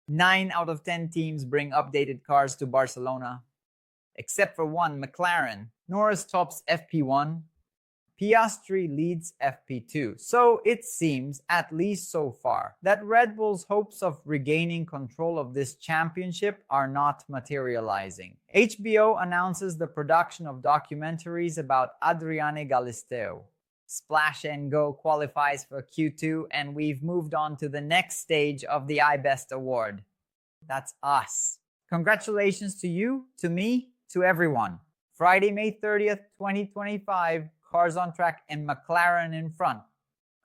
9 out of 10 teams bring updated cars to Barcelona, except for one, McLaren. Norris tops FP1. Piastri leads FP2. So it seems, at least so far, that Red Bull's hopes of regaining control of this championship are not materializing. HBO announces the production of documentaries about Adriane Galisteu. Splash and Go qualifies for Q2, and we've moved on to the next stage of the iBest award. That's us. Congratulations to you, to me, to everyone. Friday, May 30th, 2025, cars on track and McLaren in front.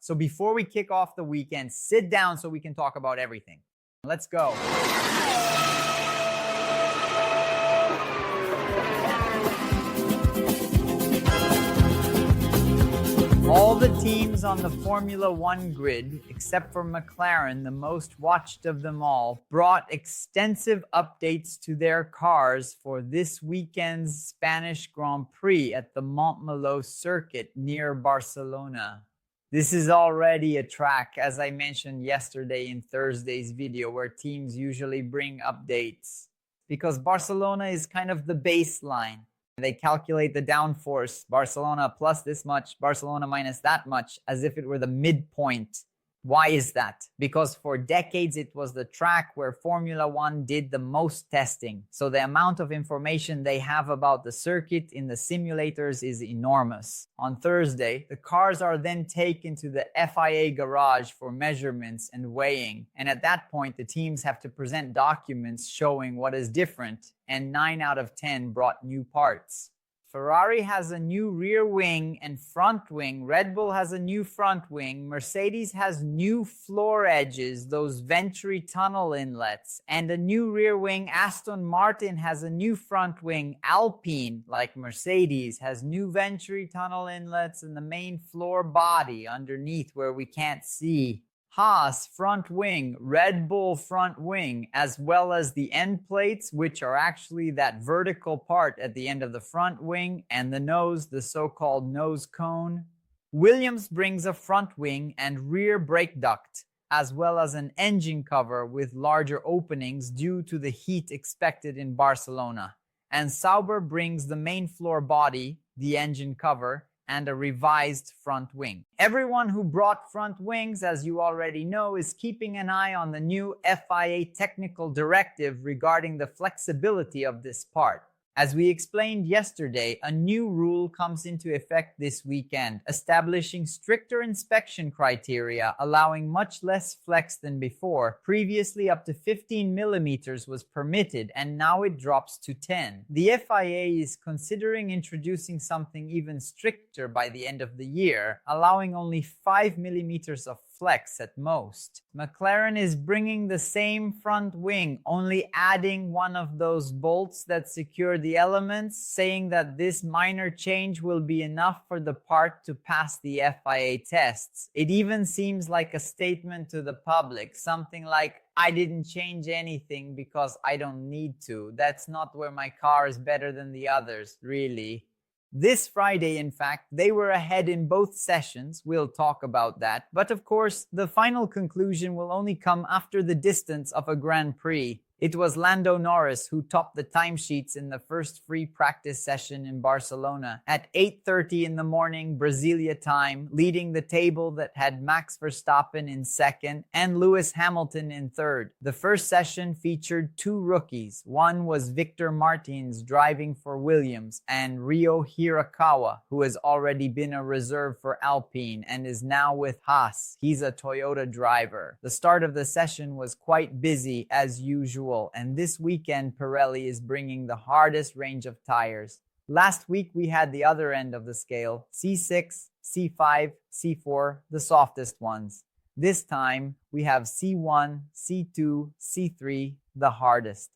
So before we kick off the weekend, sit down so we can talk about everything. Let's go. All the teams on the Formula One grid, except for McLaren, the most watched of them all, brought extensive updates to their cars for this weekend's Spanish Grand Prix at the Montmeló circuit near Barcelona. This is already a track, as I mentioned yesterday in Thursday's video, where teams usually bring updates, because Barcelona is kind of the baseline. They calculate the downforce, Barcelona plus this much, Barcelona minus that much, as if it were the midpoint. Why is that? Because for decades it was the track where Formula One did the most testing. So the amount of information they have about the circuit in the simulators is enormous. On Thursday, the cars are then taken to the FIA garage for measurements and weighing. And at that point, the teams have to present documents showing what is different. And 9 out of 10 brought new parts. Ferrari has a new rear wing and front wing. Red Bull has a new front wing. Mercedes has new floor edges, those venturi tunnel inlets, and a new rear wing. Aston Martin has a new front wing. Alpine, like Mercedes, has new venturi tunnel inlets and the main floor body underneath where we can't see. Haas front wing, Red Bull front wing, as well as the end plates, which are actually that vertical part at the end of the front wing, and the nose, the so-called nose cone. Williams brings a front wing and rear brake duct, as well as an engine cover with larger openings due to the heat expected in Barcelona. And Sauber brings the main floor body, the engine cover, and a revised front wing. Everyone who brought front wings, as you already know, is keeping an eye on the new FIA technical directive regarding the flexibility of this part. As we explained yesterday, a new rule comes into effect this weekend, establishing stricter inspection criteria, allowing much less flex than before. Previously, up to 15 millimeters was permitted, and now it drops to 10. The FIA is considering introducing something even stricter by the end of the year, allowing only 5 millimeters of flex at most. McLaren is bringing the same front wing, only adding one of those bolts that secure the elements, saying that this minor change will be enough for the part to pass the FIA tests. It even seems like a statement to the public, something like, I didn't change anything because I don't need to. That's not where my car is better than the others, really. This Friday, in fact, they were ahead in both sessions. We'll talk about that. But of course, the final conclusion will only come after the distance of a Grand Prix. It was Lando Norris who topped the timesheets in the first free practice session in Barcelona at 8:30 in the morning Brasilia time, leading the table that had Max Verstappen in second and Lewis Hamilton in third. The first session featured 2 rookies. One was Victor Martins driving for Williams, and Ryo Hirakawa, who has already been a reserve for Alpine and is now with Haas. He's a Toyota driver. The start of the session was quite busy as usual. And this weekend, Pirelli is bringing the hardest range of tires. Last week, we had the other end of the scale, C6, C5, C4, the softest ones. This time, we have C1, C2, C3, the hardest.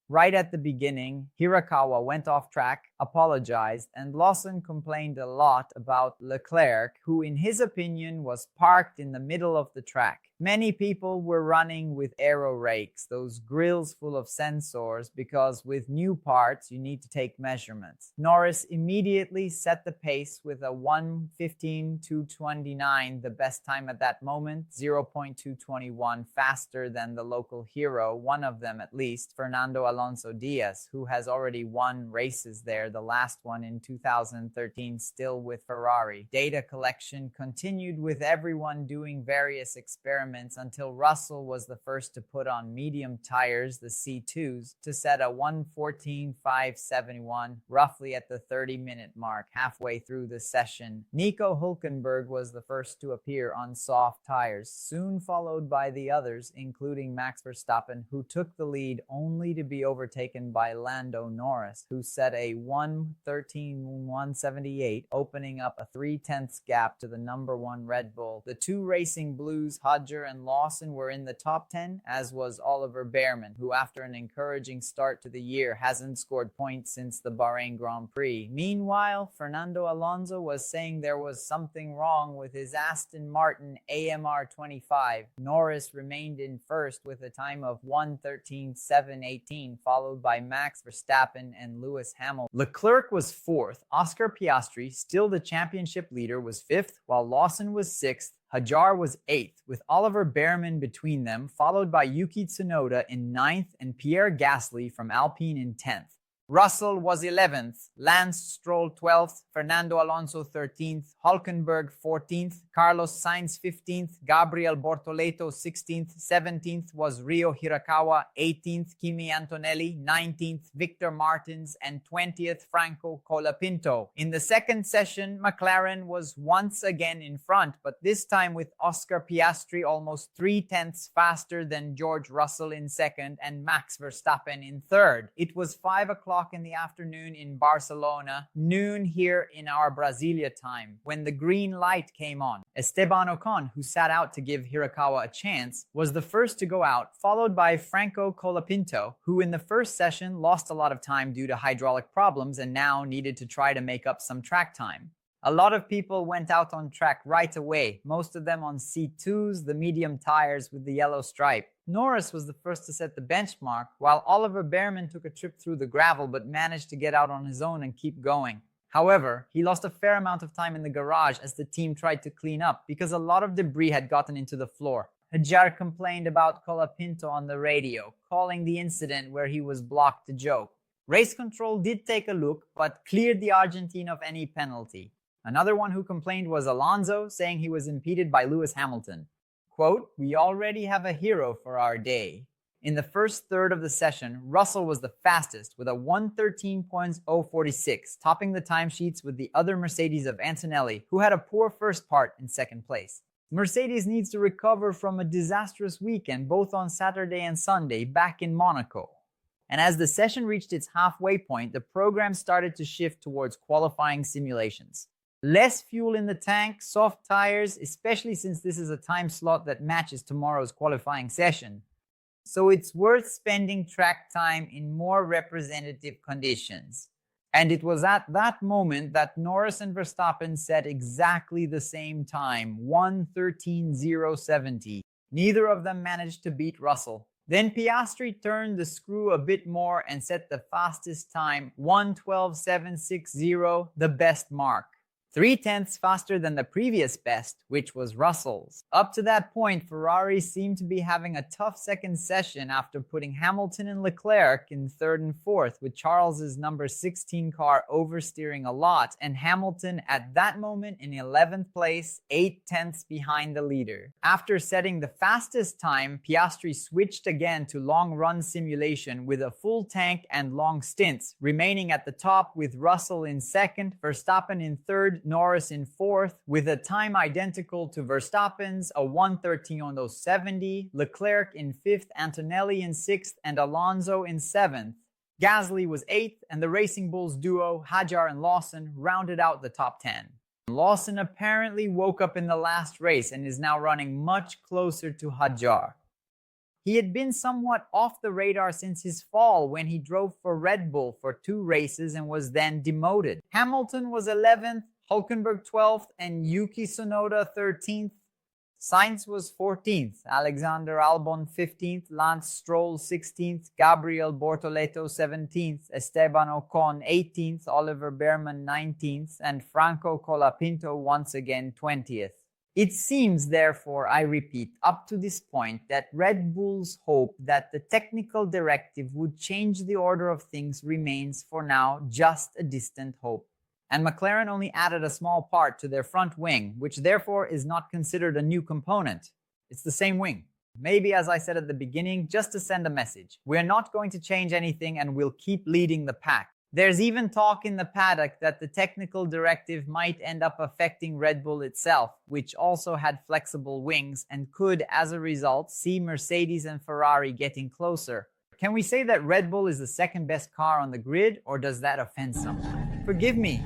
Right at the beginning, Hirakawa went off track, apologized, and Lawson complained a lot about Leclerc, who in his opinion was parked in the middle of the track. Many people were running with aero rakes, those grills full of sensors, because with new parts you need to take measurements. Norris immediately set the pace with a 1:15.229, the best time at that moment, 0.221 faster than the local hero, one of them at least, Fernando Alonso Diaz, who has already won races there, the last one in 2013 still with Ferrari. Data collection continued with everyone doing various experiments until Russell was the first to put on medium tires, the C2s, to set a 1:14.571, roughly at the 30-minute mark, halfway through the session. Nico Hülkenberg was the first to appear on soft tires, soon followed by the others, including Max Verstappen, who took the lead only to be overtaken by Lando Norris, who set a 1:13.178, opening up a 0.3 gap to the number 1 Red Bull. The two Racing Blues, Ħaġġar and Lawson, were in the top 10, as was Oliver Bearman, who after an encouraging start to the year hasn't scored points since the Bahrain Grand Prix. Meanwhile, Fernando Alonso was saying there was something wrong with his Aston Martin AMR 25. Norris remained in first with a time of 1:13.718, followed by Max Verstappen and Lewis Hamilton. Leclerc was fourth. Oscar Piastri, still the championship leader, was fifth, while Lawson was sixth. ħaġġar was 8th, with Oliver Bearman between them, followed by Yuki Tsunoda in 9th and Pierre Gasly from Alpine in 10th. Russell was 11th, Lance Stroll 12th, Fernando Alonso 13th, Hülkenberg 14th, Carlos Sainz 15th, Gabriel Bortoleto 16th, 17th was Ryo Hirakawa, 18th Kimi Antonelli, 19th Victor Martins, and 20th Franco Colapinto. In the second session, McLaren was once again in front, but this time with Oscar Piastri almost 0.3 faster than George Russell in second and Max Verstappen in third. It was 5 o'clock in the afternoon in Barcelona, noon here in our Brasilia time, when the green light came on. Esteban Ocon, who sat out to give Hirakawa a chance, was the first to go out, followed by Franco Colapinto, who in the first session lost a lot of time due to hydraulic problems and now needed to try to make up some track time. A lot of people went out on track right away, most of them on C2s, the medium tires with the yellow stripe. Norris was the first to set the benchmark, while Oliver Bearman took a trip through the gravel but managed to get out on his own and keep going. However, he lost a fair amount of time in the garage as the team tried to clean up because a lot of debris had gotten into the floor. ħaġġar complained about Colapinto on the radio, calling the incident where he was blocked a joke. Race control did take a look, but cleared the Argentine of any penalty. Another one who complained was Alonso, saying he was impeded by Lewis Hamilton. Quote, "We already have a hero for our day." In the first third of the session, Russell was the fastest with a 1:13.046, topping the timesheets with the other Mercedes of Antonelli, who had a poor first part in second place. Mercedes needs to recover from a disastrous weekend both on Saturday and Sunday back in Monaco. And as the session reached its halfway point, the program started to shift towards qualifying simulations. Less fuel in the tank, soft tires, especially since this is a time slot that matches tomorrow's qualifying session. So it's worth spending track time in more representative conditions. And it was at that moment that Norris and Verstappen set exactly the same time, 1:13.070. Neither of them managed to beat Russell. Then Piastri turned the screw a bit more and set the fastest time, 1:12.760, the best mark. 0.3 faster than the previous best, which was Russell's. Up to that point, Ferrari seemed to be having a tough second session after putting Hamilton and Leclerc in third and fourth, with Charles's number 16 car oversteering a lot, and Hamilton at that moment in 11th place, 0.8 behind the leader. After setting the fastest time, Piastri switched again to long-run simulation with a full tank and long stints, remaining at the top with Russell in second, Verstappen in third, Norris in fourth, with a time identical to Verstappen's, a 1:13.070, Leclerc in fifth, Antonelli in sixth, and Alonso in seventh. Gasly was eighth, and the Racing Bulls duo, ħaġġar and Lawson, rounded out the top 10. Lawson apparently woke up in the last race and is now running much closer to ħaġġar. He had been somewhat off the radar since his fall when he drove for Red Bull for 2 races and was then demoted. Hamilton was 11th, Hülkenberg 12th, and Yuki Tsunoda 13th. Sainz was 14th, Alexander Albon 15th, Lance Stroll 16th, Gabriel Bortoleto 17th, Esteban Ocon 18th, Oliver Behrman 19th, and Franco Colapinto once again 20th. It seems, therefore, I repeat, up to this point, that Red Bull's hope that the technical directive would change the order of things remains, for now, just a distant hope. And McLaren only added a small part to their front wing, which therefore is not considered a new component. It's the same wing. Maybe, as I said at the beginning, just to send a message. We're not going to change anything and we'll keep leading the pack. There's even talk in the paddock that the technical directive might end up affecting Red Bull itself, which also had flexible wings and could, as a result, see Mercedes and Ferrari getting closer. Can we say that Red Bull is the second best car on the grid, or does that offend someone? Forgive me.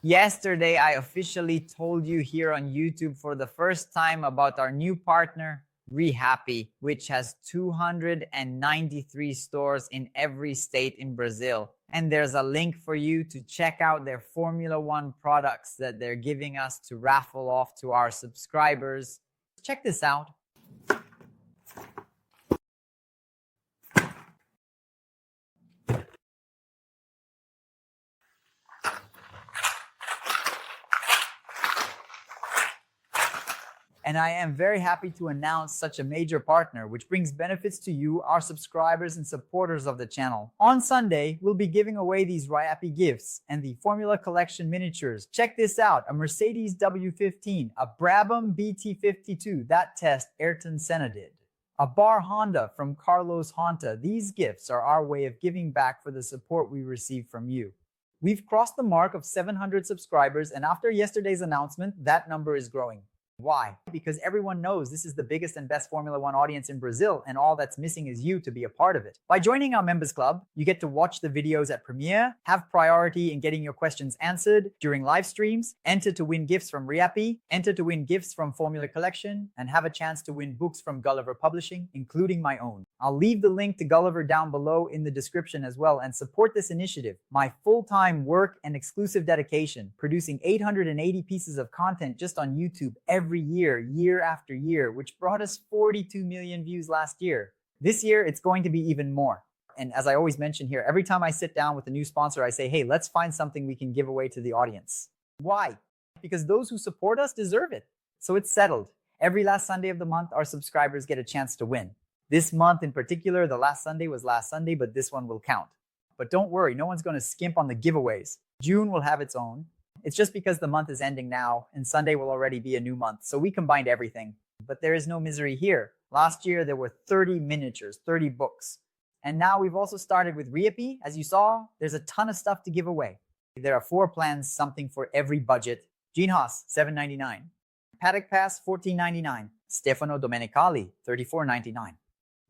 Yesterday, I officially told you here on YouTube for the first time about our new partner, 𝘾𝙤𝙥𝙮𝙧, which has 293 stores in every state in Brazil. And there's a link for you to check out their Formula One products that they're giving us to raffle off to our subscribers. Check this out. And I am very happy to announce such a major partner, which brings benefits to you, our subscribers and supporters of the channel. On Sunday, we'll be giving away these 𝘾𝙤𝙥𝙾𝙧 gifts and the Formula Collection miniatures. Check this out: a Mercedes W15, a Brabham BT52, that test Ayrton Senna did, a bar Honda from Carlos Honta. These gifts are our way of giving back for the support we receive from you. We've crossed the mark of 700 subscribers, and after yesterday's announcement, that number is growing. Why? Because everyone knows this is the biggest and best Formula One audience in Brazil, and all that's missing is you to be a part of it. By joining our members club, you get to watch the videos at premiere, have priority in getting your questions answered during live streams, enter to win gifts from 𝘾𝙤𝙥𝙾𝙧, enter to win gifts from Formula Collection, and have a chance to win books from Gulliver Publishing, including my own. I'll leave the link to Gulliver down below in the description as well, and support this initiative, my full-time work and exclusive dedication, producing 880 pieces of content just on YouTube every year, year after year, which brought us 42 million views last year. This year, it's going to be even more. And as I always mention here, every time I sit down with a new sponsor, I say, hey, let's find something we can give away to the audience. Why? Because those who support us deserve it. So it's settled. Every last Sunday of the month, our subscribers get a chance to win. This month in particular, the last Sunday was last Sunday, but this one will count. But don't worry, no one's going to skimp on the giveaways. June will have its own. It's just because the month is ending now, and Sunday will already be a new month, so we combined everything. But there is no misery here. Last year, there were 30 miniatures, 30 books. And now we've also started with 𝘾𝙤𝙥𝙾𝙧. As you saw, there's a ton of stuff to give away. There are 4 plans, something for every budget. Gene Haas, $7.99. Paddock Pass, $14.99. Stefano Domenicali, $34.99.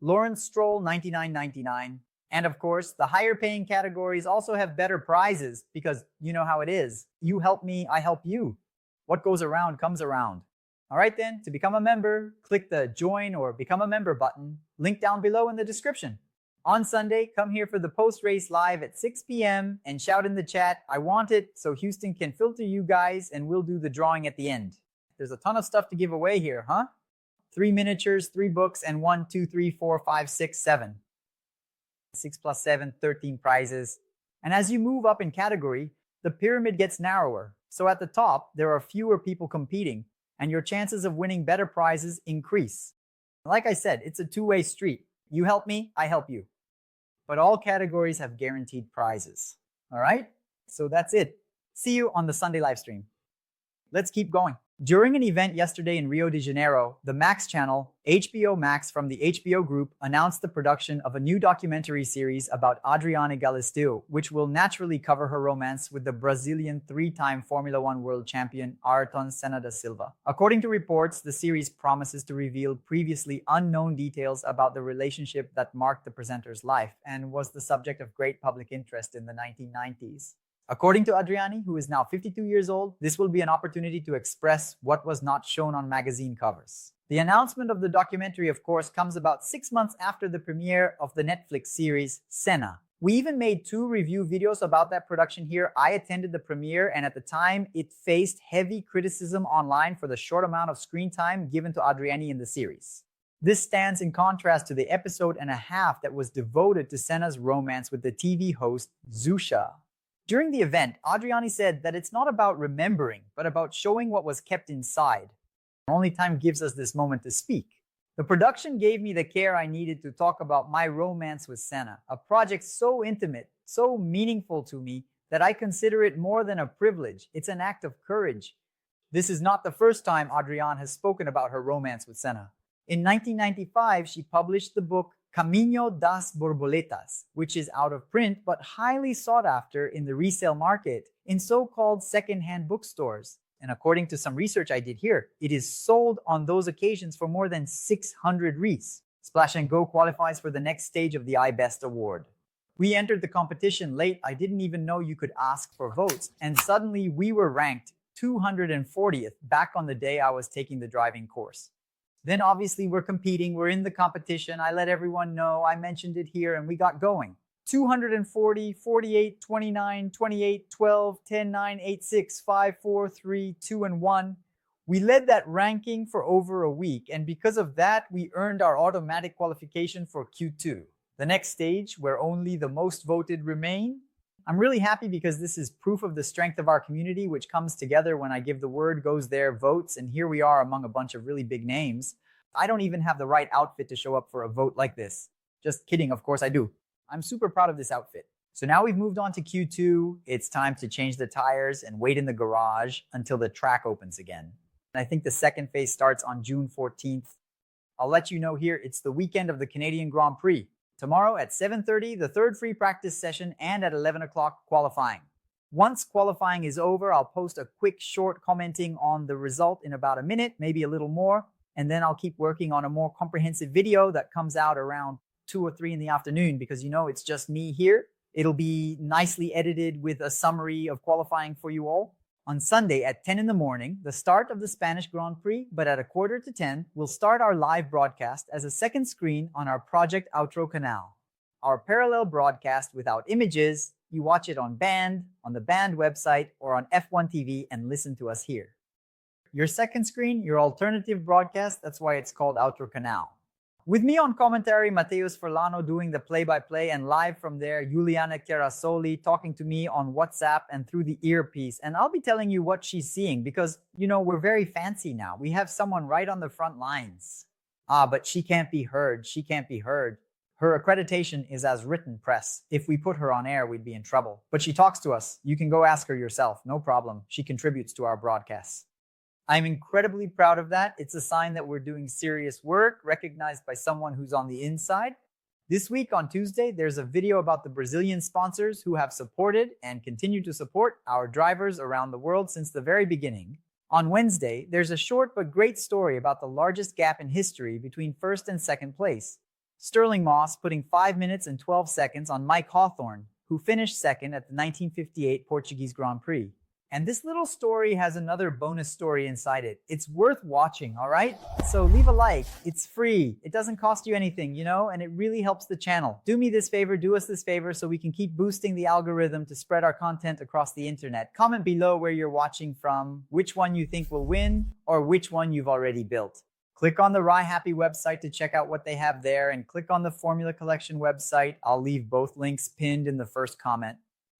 Lawrence Stroll, $99.99. And of course, the higher paying categories also have better prizes because you know how it is. You help me, I help you. What goes around comes around. All right then, to become a member, click the join or become a member button, link down below in the description. On Sunday, come here for the post-race live at 6 p.m. and shout in the chat, I want it, so Houston can filter you guys and we'll do the drawing at the end. There's a ton of stuff to give away here, huh? 3 miniatures, 3 books, and 1, 2, 3, 4, 5, 6, 7. 6 plus 7, 13 prizes. And as you move up in category, the pyramid gets narrower. So at the top, there are fewer people competing, and your chances of winning better prizes increase. Like I said, it's a two-way street. You help me, I help you. But all categories have guaranteed prizes. All right? So that's it. See you on the Sunday live stream. Let's keep going. During an event yesterday in Rio de Janeiro, the Max channel, HBO Max from the HBO Group, announced the production of a new documentary series about Adriane Galisteu, which will naturally cover her romance with the Brazilian 3-time Formula One world champion Ayrton Senna da Silva. According to reports, the series promises to reveal previously unknown details about the relationship that marked the presenter's life and was the subject of great public interest in the 1990s. According to Adriane, who is now 52 years old, this will be an opportunity to express what was not shown on magazine covers. The announcement of the documentary, of course, comes about 6 months after the premiere of the Netflix series 𝘾𝙞. We even made 2 review videos about that production here. I attended the premiere, and at the time, it faced heavy criticism online for the short amount of screen time given to Adriane in the series. This stands in contrast to the episode and a half that was devoted to 𝘾𝙞's romance with the TV host Zsuzsa. During the event, Adriane said that it's not about remembering, but about showing what was kept inside. Only time gives us this moment to speak. The production gave me the care I needed to talk about my romance with 𝘾𝙞, a project so intimate, so meaningful to me, that I consider it more than a privilege. It's an act of courage. This is not the first time Adriane has spoken about her romance with 𝘾𝙞. In 1995, she published the book 𝘾𝙤𝙤 𝙤𝙤𝙀, which is out of print but highly sought after in the resale market in so-called second-hand bookstores. And according to some research I did here, it is sold on those occasions for more than 600 wreaths. Splash & Go qualifies for the next stage of the iBest award. We entered the competition late. I didn't even know you could ask for votes. And suddenly we were ranked 240th back on the day I was taking the driving course. Then obviously we're competing. We're in the competition. I let everyone know. I mentioned it here and we got going. 240, 48, 29, 28, 12, 10, 9, 8, 6, 5, 4, 3, 2, and 1. We led that ranking for over a week, and because of that, we earned our automatic qualification for Q2, the next stage where only the most voted remain. I'm really happy because this is proof of the strength of our community, which comes together when I give the word, goes there, votes, and here we are among a bunch of really big names. I don't even have the right outfit to show up for a vote like this. Just kidding, of course I do. I'm super proud of this outfit. So now we've moved on to Q2. It's time to change the tires and wait in the garage until the track opens again. And I think the second phase starts on June 14th. I'll let you know here, it's the weekend of the Canadian Grand Prix. Tomorrow at 7:30, the third free practice session, and at 11 o'clock, qualifying. Once qualifying is over, I'll post a quick short commenting on the result in about a minute, maybe a little more, and then I'll keep working on a more comprehensive video that comes out around 2 or 3 in the afternoon because, you know, it's just me here. It'll be nicely edited with a summary of qualifying for you all. On Sunday at 10 in the morning, the start of the Spanish Grand Prix, but at 9:45, we'll start our live broadcast as a second screen on our Project Outro canal. Our parallel broadcast without images, you watch it on Band, on the Band website, or on F1 TV and listen to us here. Your second screen, your alternative broadcast, that's why it's called Outro Canal. With me on commentary, Mateus Forlano doing the play-by-play, and live from there, Juliana Carasoli talking to me on WhatsApp and through the earpiece. And I'll be telling you what she's seeing because, you know, we're very fancy now. We have someone right on the front lines. But she can't be heard. She can't be heard. Her accreditation is as written press. If we put her on air, we'd be in trouble. But she talks to us. You can go ask her yourself. No problem. She contributes to our broadcasts. I'm incredibly proud of that. It's a sign that we're doing serious work, recognized by someone who's on the inside. This week on Tuesday, there's a video about the Brazilian sponsors who have supported and continue to support our drivers around the world since the very beginning. On Wednesday, there's a short but great story about the largest gap in history between first and second place. Sterling Moss putting 5 minutes and 12 seconds on Mike Hawthorne, who finished second at the 1958 Portuguese Grand Prix. And this little story has another bonus story inside it. It's worth watching, all right? So leave a like. It's free. It doesn't cost you anything, you know, and it really helps the channel. Do me this favor, do us this favor so we can keep boosting the algorithm to spread our content across the internet. Comment below where you're watching from, which one you think will win, or which one you've already built. Click on the 𝘾𝙤𝙥 website to check out what they have there, and click on the Formula Collection website. I'll leave both links pinned in the first comment.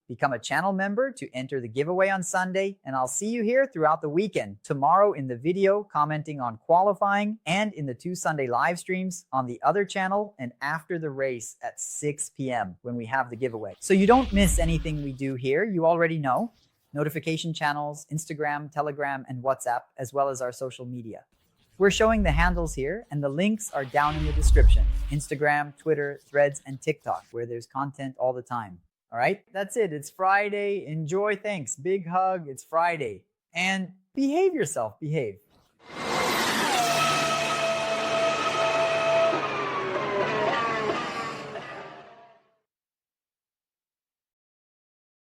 Become a channel member to enter the giveaway on Sunday, and I'll see you here throughout the weekend. Tomorrow in the video commenting on qualifying, and in the 2 Sunday live streams on the other channel, and after the race at 6 p.m. when we have the giveaway. So you don't miss anything we do here. You already know. Notification channels, Instagram, Telegram, and WhatsApp, as well as our social media. We're showing the handles here, and the links are down in the description. Instagram, Twitter, Threads, and TikTok, where there's content all the time. All right, that's it. It's Friday. Enjoy. Thanks. Big hug. It's Friday. And behave yourself. Behave.